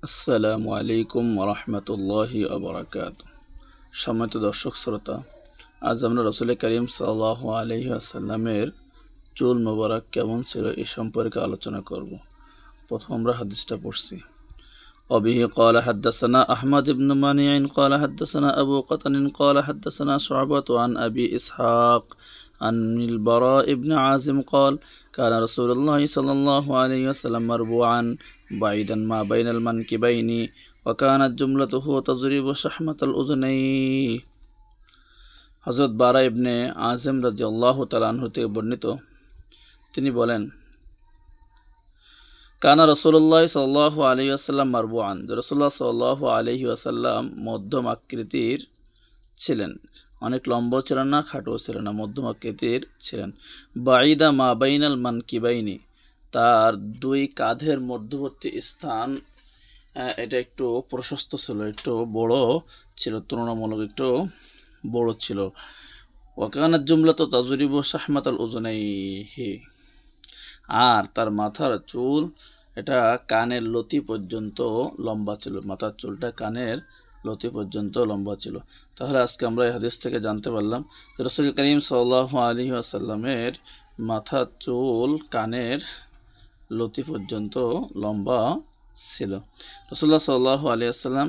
আসসালামু আলাইকুম ওরহমতুল্লাহি ওবরাকাতুহু। সম্মানিত দর্শক শ্রোতা, আজ আমরা রাসূল করিম সাল্লাল্লাহু আলাইহি ওয়াসাল্লামের চুল মোবারক কেমন ছিল এ সম্পর্কে আলোচনা করব। প্রথম আমরা হাদিসটা পড়ছি। وبه قال حدثنا أحمد بن منيع قال حدثنا أبو قتن قال حدثنا شعبة عن أبي إسحاق عن البراء بن عازم قال كان رسول الله صلى الله عليه وسلم مربوعا بعيدا ما بين المنكبين وكانت جملته تضرب شحمة الأذنين। হযরত বারা ইবনে আযিম রাদিয়াল্লাহু তাআলা আনহু থেকে বর্ণিত, তিনি বলেন, কানা রাসূলুল্লাহ সাল্লাল্লাহু আলাইহি ওয়াসাল্লাম মারবুআন, রাসূলুল্লাহ সাল্লাল্লাহু আলাইহি ওয়াসাল্লাম মধ্যম আকৃতির ছিলেন। অনেক লম্বাও ছিলেন না, খাটোও ছিলেন না, মধ্যম আকৃতির ছিলেন। বাঈদা মা বাইনাল মানকিবাইনি, তার দুই কাঁধের মধ্যবর্তী স্থান এটা একটু প্রশস্ত ছিল, একটু বড় ছিল, তুলনামূলক একটু বড় ছিল। ওয়াকানাত জুমলাতু তাজরিবু শাহমাতাল উযুনাইহি, আর তার মাথার চুল এটা কানের লতি পর্যন্ত লম্বা ছিল, মাথার চুলটা কানের লতি পর্যন্ত লম্বা ছিল। তাহলে আজকে আমরা এই হাদিস থেকে জানতে পারলাম যে রাসূল করিম সাল্লাল্লাহু আলাইহি ওয়াসাল্লামের মাথার চুল কানের লতি পর্যন্ত লম্বা ছিল। রাসূলুল্লাহ সাল্লাল্লাহু আলাইহি ওয়াসাল্লাম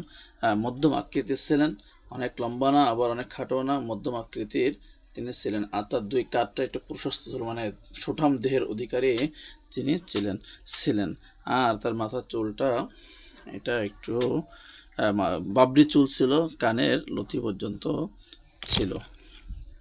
মধ্যম আকৃতির ছিলেন, অনেক লম্বা না আবার অনেক খাটো না, মধ্যম আকৃতির তিনি ছিলেন। আর তার দুই কাঁধটা একটু প্রশস্ত ছিল, মানে সুঠাম দেহের অধিকারী তিনি ছিলেন। আর তার মাথার চুলটা এটা একটু বাবরি চুল ছিল, কানের লতি পর্যন্ত ছিল।